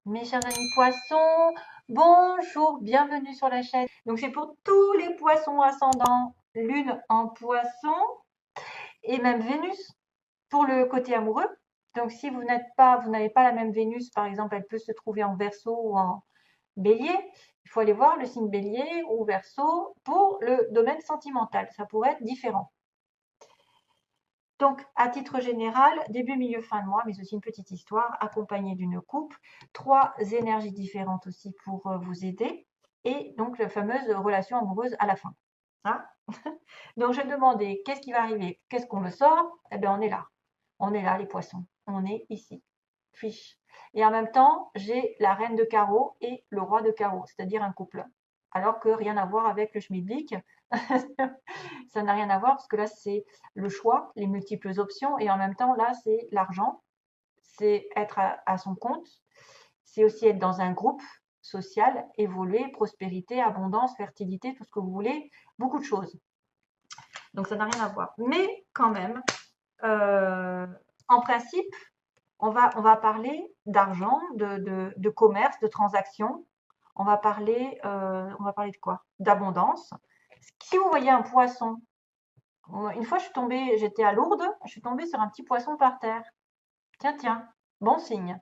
Mes chers amis poissons, bonjour, bienvenue sur la chaîne. Donc c'est pour tous les poissons ascendants, lune en poisson et même Vénus pour le côté amoureux. Donc si vous n'avez pas la même Vénus, par exemple, elle peut se trouver en Verseau ou en Bélier. Il faut aller voir le signe Bélier ou Verseau pour le domaine sentimental. Ça pourrait être différent. Donc, à titre général, début, milieu, fin de mois, mais aussi une petite histoire accompagnée d'une coupe, 3 énergies différentes aussi pour vous aider, et donc la fameuse relation amoureuse à la fin. Hein. Donc, je demandais qu'est-ce qui va arriver, qu'est-ce qu'on me sort. Eh bien, on est là. On est là, les poissons. On est ici. Fiche. Et en même temps, j'ai la reine de carreau et le roi de carreau, c'est-à-dire un couple. Alors que rien à voir avec le schmilblick. Ça n'a rien à voir parce que là, c'est le choix, les multiples options. Et en même temps, là, c'est l'argent. C'est être à son compte. C'est aussi être dans un groupe social, évoluer, prospérité, abondance, fertilité, tout ce que vous voulez. Beaucoup de choses. Donc, ça n'a rien à voir. Mais quand même, en principe, on va parler d'argent, de commerce, de transactions. On va parler de quoi? D'abondance. Si vous voyez un poisson, une fois j'étais à Lourdes, je suis tombée sur un petit poisson par terre. Tiens, tiens, bon signe.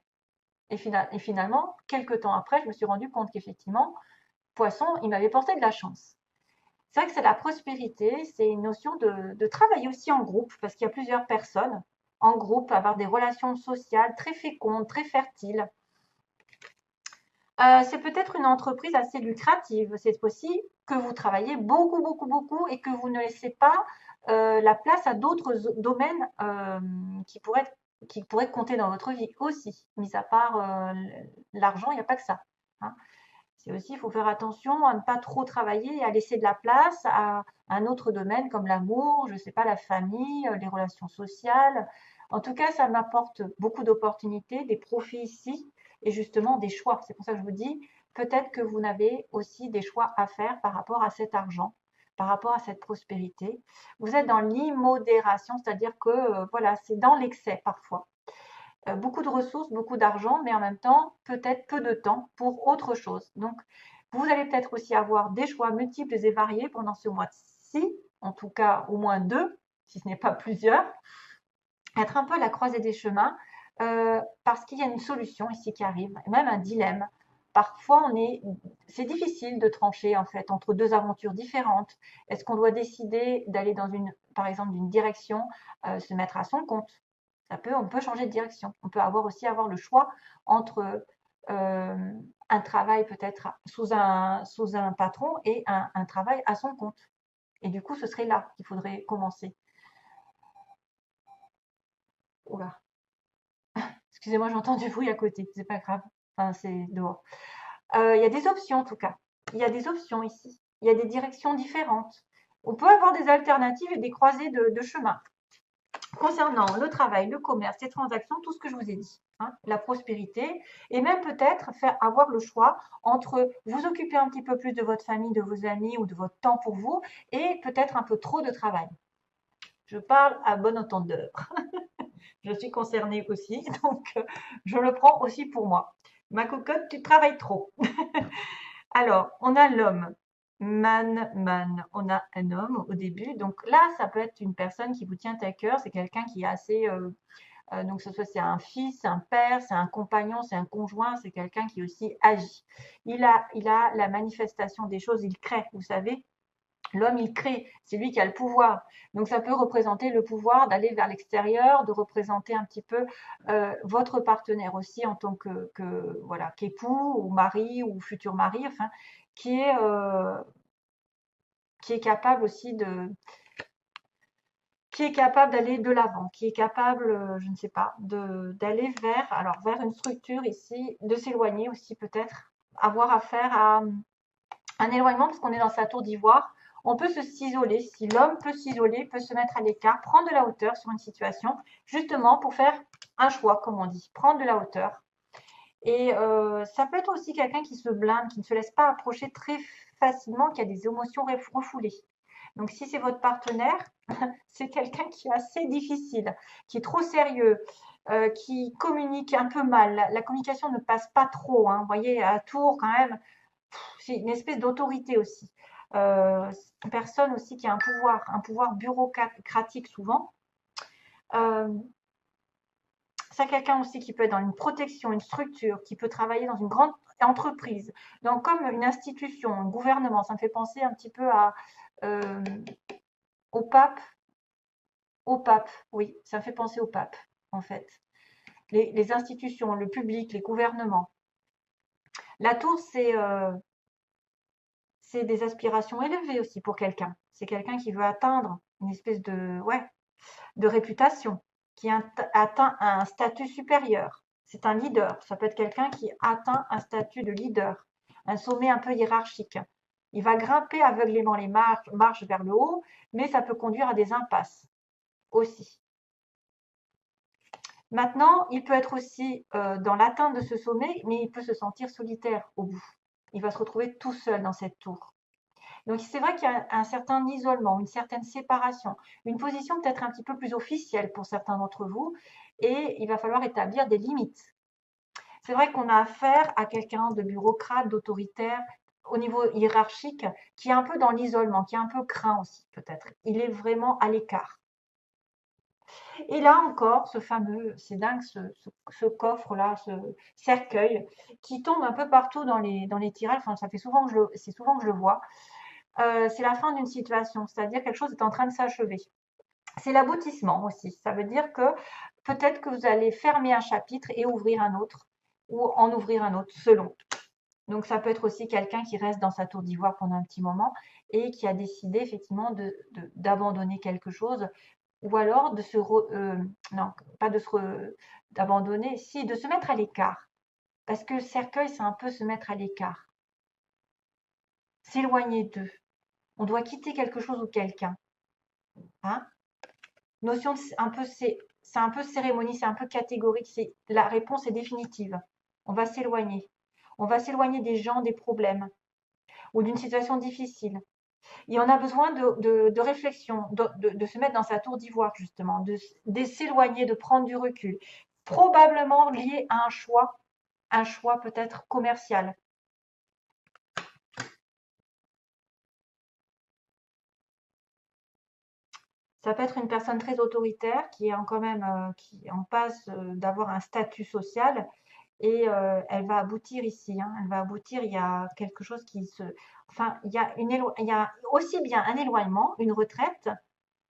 Et finalement, quelques temps après, je me suis rendu compte qu'effectivement, poisson, il m'avait porté de la chance. C'est vrai que c'est la prospérité, c'est une notion de travailler aussi en groupe, parce qu'il y a plusieurs personnes en groupe, avoir des relations sociales très fécondes, très fertiles. C'est peut-être une entreprise assez lucrative. C'est aussi que vous travaillez beaucoup, beaucoup, beaucoup et que vous ne laissez pas la place à d'autres domaines qui pourraient compter dans votre vie aussi. Mis à part l'argent, il n'y a pas que ça. Hein. C'est aussi, il faut faire attention à ne pas trop travailler et à laisser de la place à un autre domaine comme l'amour, je ne sais pas, la famille, les relations sociales. En tout cas, ça m'apporte beaucoup d'opportunités, des profits ici et justement des choix. C'est pour ça que je vous dis, peut-être que vous n'avez aussi des choix à faire par rapport à cet argent, par rapport à cette prospérité. Vous êtes dans l'immodération, c'est-à-dire que voilà, c'est dans l'excès parfois. Beaucoup de ressources, beaucoup d'argent, mais en même temps, peut-être peu de temps pour autre chose. Donc, vous allez peut-être aussi avoir des choix multiples et variés pendant ce mois-ci, en tout cas au moins 2, si ce n'est pas plusieurs. Être un peu à la croisée des chemins, parce qu'il y a une solution ici qui arrive, même un dilemme. Parfois, c'est difficile de trancher en fait entre deux aventures différentes. Est-ce qu'on doit décider d'aller par exemple, d'une direction, se mettre à son compte? On peut changer de direction. On peut avoir le choix entre un travail peut-être sous un patron et un travail à son compte. Et du coup, ce serait là qu'il faudrait commencer. Oula, excusez-moi, j'entends du bruit à côté. C'est pas grave. Enfin, c'est dehors. Il y a des options en tout cas. Il y a des options ici. Il y a des directions différentes. On peut avoir des alternatives et des croisées de chemin. Concernant le travail, le commerce, les transactions, tout ce que je vous ai dit, hein, la prospérité, et même peut-être avoir le choix entre vous occuper un petit peu plus de votre famille, de vos amis ou de votre temps pour vous, et peut-être un peu trop de travail. Je parle à bon entendeur. Je suis concernée aussi, donc je le prends aussi pour moi. Ma cocotte, tu travailles trop. Alors, on a l'homme. Man. On a un homme au début. Donc là, ça peut être une personne qui vous tient à cœur. C'est quelqu'un qui est assez. Donc, c'est un fils, c'est un père, c'est un compagnon, c'est un conjoint, c'est quelqu'un qui aussi agit. Il a la manifestation des choses, il crée, vous savez. L'homme, il crée, c'est lui qui a le pouvoir. Donc, ça peut représenter le pouvoir d'aller vers l'extérieur, de représenter un petit peu votre partenaire aussi en tant voilà, qu'époux ou mari ou futur mari, enfin, qui est, euh, qui est capable aussi qui est capable d'aller de l'avant, qui est capable, je ne sais pas, d'aller vers une structure ici, de s'éloigner aussi peut-être, avoir affaire à un éloignement parce qu'on est dans sa tour d'ivoire. On peut s'isoler, si l'homme peut s'isoler, peut se mettre à l'écart, prendre de la hauteur sur une situation, justement pour faire un choix, comme on dit, prendre de la hauteur. Et ça peut être aussi quelqu'un qui se blinde, qui ne se laisse pas approcher très facilement, qui a des émotions refoulées. Donc si c'est votre partenaire, c'est quelqu'un qui est assez difficile, qui est trop sérieux, qui communique un peu mal. La communication ne passe pas trop, hein. Vous voyez, à Tours, quand même, c'est une espèce d'autorité aussi. Une personne aussi qui a un pouvoir bureaucratique souvent. Euh, c'est quelqu'un aussi qui peut être dans une protection, une structure, qui peut travailler dans une grande entreprise, donc comme une institution, un gouvernement. Ça me fait penser un petit peu euh, au pape. Au pape, oui, ça me fait penser au pape, en fait. Les institutions, le public, les gouvernements. La tour, c'est des aspirations élevées aussi pour quelqu'un. C'est quelqu'un qui veut atteindre une espèce de réputation, qui atteint un statut supérieur. C'est un leader. Ça peut être quelqu'un qui atteint un statut de leader, un sommet un peu hiérarchique. Il va grimper aveuglément les marches vers le haut, mais ça peut conduire à des impasses aussi. Maintenant, il peut être aussi dans l'atteinte de ce sommet, mais il peut se sentir solitaire au bout. Il va se retrouver tout seul dans cette tour. Donc c'est vrai qu'il y a un certain isolement, une certaine séparation, une position peut-être un petit peu plus officielle pour certains d'entre vous, et il va falloir établir des limites. C'est vrai qu'on a affaire à quelqu'un de bureaucrate, d'autoritaire, au niveau hiérarchique, qui est un peu dans l'isolement, qui est un peu craint aussi peut-être. Il est vraiment à l'écart. Et là encore, c'est dingue, ce coffre-là, ce cercueil, qui tombe un peu partout dans les tirages. Enfin, c'est souvent que je le vois. C'est la fin d'une situation, c'est-à-dire quelque chose est en train de s'achever. C'est l'aboutissement aussi. Ça veut dire que peut-être que vous allez fermer un chapitre et ouvrir un autre, ou en ouvrir un autre, selon. Donc ça peut être aussi quelqu'un qui reste dans sa tour d'ivoire pendant un petit moment et qui a décidé effectivement d'abandonner quelque chose, ou alors non, pas d'abandonner, si, de se mettre à l'écart. Parce que le cercueil, c'est un peu se mettre à l'écart, s'éloigner d'eux. On doit quitter quelque chose ou quelqu'un. Hein? Notion c'est un peu cérémonie, c'est un peu catégorique. La réponse est définitive. On va s'éloigner. On va s'éloigner des gens, des problèmes ou d'une situation difficile. Et on a besoin de réflexion, de se mettre dans sa tour d'ivoire justement, de s'éloigner, de prendre du recul. Probablement lié à un choix peut-être commercial. Ça peut être une personne très autoritaire qui est quand même qui en passe d'avoir un statut social et elle va aboutir ici. Hein. Elle va aboutir. Il y a quelque chose enfin, il y a aussi bien un éloignement, une retraite,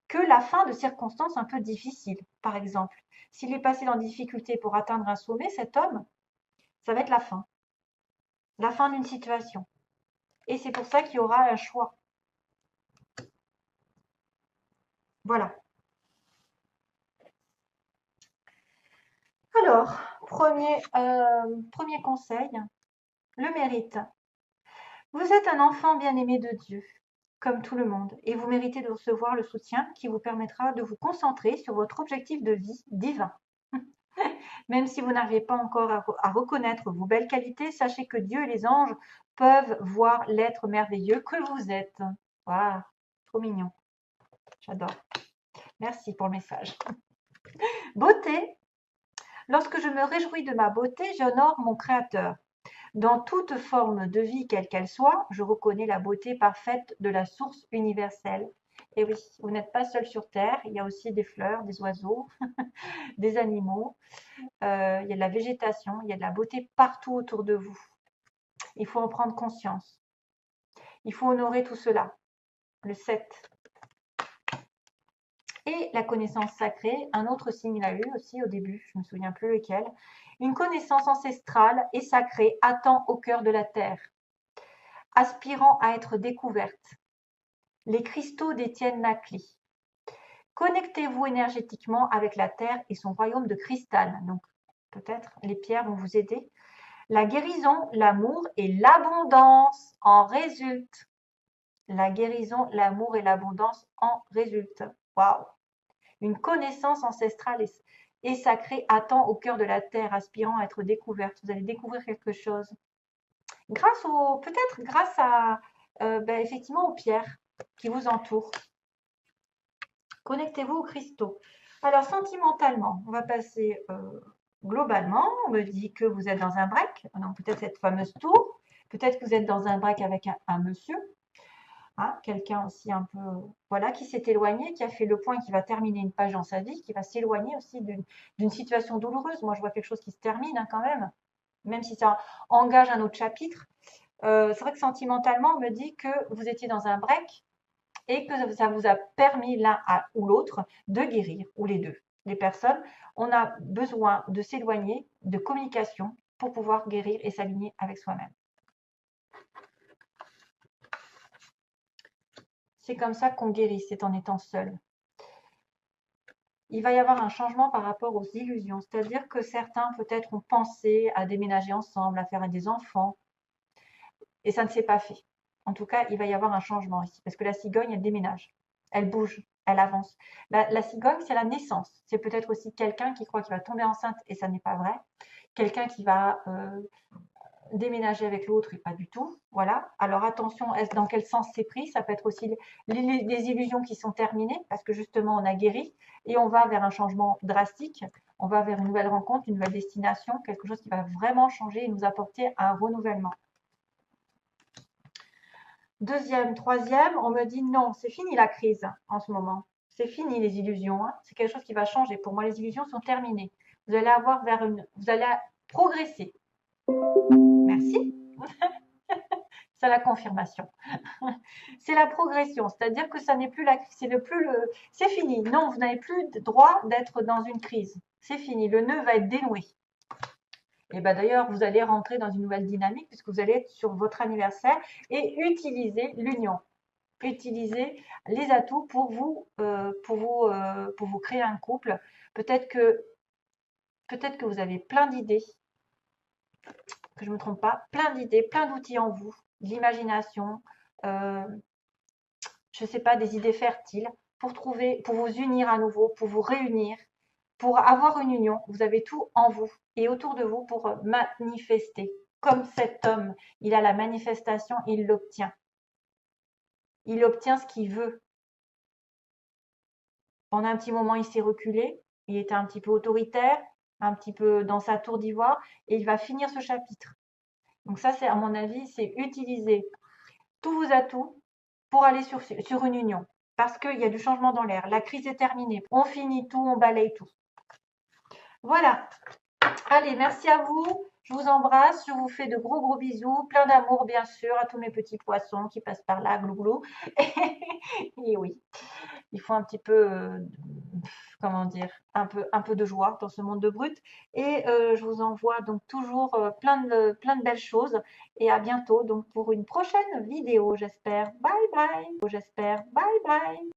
que la fin de circonstances un peu difficiles. Par exemple, s'il est passé dans des difficultés pour atteindre un sommet, cet homme, ça va être la fin d'une situation. Et c'est pour ça qu'il y aura un choix. Voilà. Alors, premier conseil, le mérite. Vous êtes un enfant bien-aimé de Dieu, comme tout le monde, et vous méritez de recevoir le soutien qui vous permettra de vous concentrer sur votre objectif de vie divin. Même si vous n'arrivez pas encore à reconnaître vos belles qualités, sachez que Dieu et les anges peuvent voir l'être merveilleux que vous êtes. Waouh, trop mignon. J'adore. Merci pour le message. Beauté. Lorsque je me réjouis de ma beauté, j'honore mon Créateur. Dans toute forme de vie, quelle qu'elle soit, je reconnais la beauté parfaite de la source universelle. Et oui, vous n'êtes pas seul sur Terre, il y a aussi des fleurs, des oiseaux, des animaux, il y a de la végétation, il y a de la beauté partout autour de vous. Il faut en prendre conscience. Il faut honorer tout cela. Le 7. Et la connaissance sacrée, un autre signe il a eu aussi au début, je ne me souviens plus lequel. Une connaissance ancestrale et sacrée attend au cœur de la terre, aspirant à être découverte. Les cristaux détiennent la clé. Connectez-vous énergétiquement avec la terre et son royaume de cristal. Donc, peut-être les pierres vont vous aider. La guérison, l'amour et l'abondance en résultent. La guérison, l'amour et l'abondance en résultent. Waouh! Une connaissance ancestrale et sacrée attend au cœur de la terre, aspirant à être découverte. Vous allez découvrir quelque chose. Peut-être grâce à, effectivement, aux pierres qui vous entourent. Connectez-vous aux cristaux. Alors, sentimentalement, on va passer globalement. On me dit que vous êtes dans un break, donc peut-être cette fameuse tour, peut-être que vous êtes dans un break avec un monsieur, hein, quelqu'un aussi un peu, voilà, qui s'est éloigné, qui a fait le point, qui va terminer une page dans sa vie, qui va s'éloigner aussi d'une situation douloureuse. Moi, je vois quelque chose qui se termine hein, quand même si ça engage un autre chapitre. C'est vrai que sentimentalement, on me dit que vous étiez dans un break et que ça vous a permis l'un ou l'autre de guérir, ou les deux. Les personnes, on a besoin de s'éloigner, de communication pour pouvoir guérir et s'aligner avec soi-même. C'est comme ça qu'on guérit, c'est en étant seul. Il va y avoir un changement par rapport aux illusions, c'est-à-dire que certains peut-être ont pensé à déménager ensemble, à faire des enfants, et ça ne s'est pas fait. En tout cas, il va y avoir un changement ici, parce que la cigogne, elle déménage, elle bouge, elle avance. La cigogne, c'est la naissance. C'est peut-être aussi quelqu'un qui croit qu'il va tomber enceinte, et ça n'est pas vrai. Quelqu'un qui va déménager avec l'autre, et pas du tout. Voilà. Alors attention, dans quel sens c'est pris? Ça peut être aussi les illusions qui sont terminées, parce que justement, on a guéri, et on va vers un changement drastique. On va vers une nouvelle rencontre, une nouvelle destination, quelque chose qui va vraiment changer et nous apporter un renouvellement. Deuxième, troisième, on me dit non, c'est fini la crise en ce moment. C'est fini les illusions. Hein. C'est quelque chose qui va changer. Pour moi, les illusions sont terminées. Vous allez avoir vous allez progresser. Merci. C'est la confirmation. C'est la progression, c'est-à-dire que ça n'est plus la crise, c'est fini. Non, vous n'avez plus le droit d'être dans une crise. C'est fini. Le nœud va être dénoué. Et ben d'ailleurs, vous allez rentrer dans une nouvelle dynamique puisque vous allez être sur votre anniversaire et utiliser l'union. Utiliser les atouts pour vous créer un couple. Peut-être que vous avez plein d'idées, que je ne me trompe pas, plein d'idées, plein d'outils en vous, de l'imagination, je ne sais pas, des idées fertiles pour vous unir à nouveau, pour vous réunir, pour avoir une union. Vous avez tout en vous et autour de vous pour manifester. Comme cet homme, il a la manifestation, il l'obtient. Il obtient ce qu'il veut. Pendant un petit moment, il s'est reculé, il était un petit peu autoritaire, un petit peu dans sa tour d'ivoire, et il va finir ce chapitre. Donc ça, c'est à mon avis, c'est utiliser tous vos atouts pour aller sur une union. Parce qu'il y a du changement dans l'air. La crise est terminée. On finit tout, on balaye tout. Voilà. Allez, merci à vous. Je vous embrasse. Je vous fais de gros gros bisous. Plein d'amour, bien sûr, à tous mes petits poissons qui passent par là, glou. Et oui, il faut un petit peu, comment dire, un peu de joie dans ce monde de brut. Et je vous envoie donc toujours plein de belles choses. Et à bientôt donc pour une prochaine vidéo, j'espère. Bye bye. J'espère. Bye bye.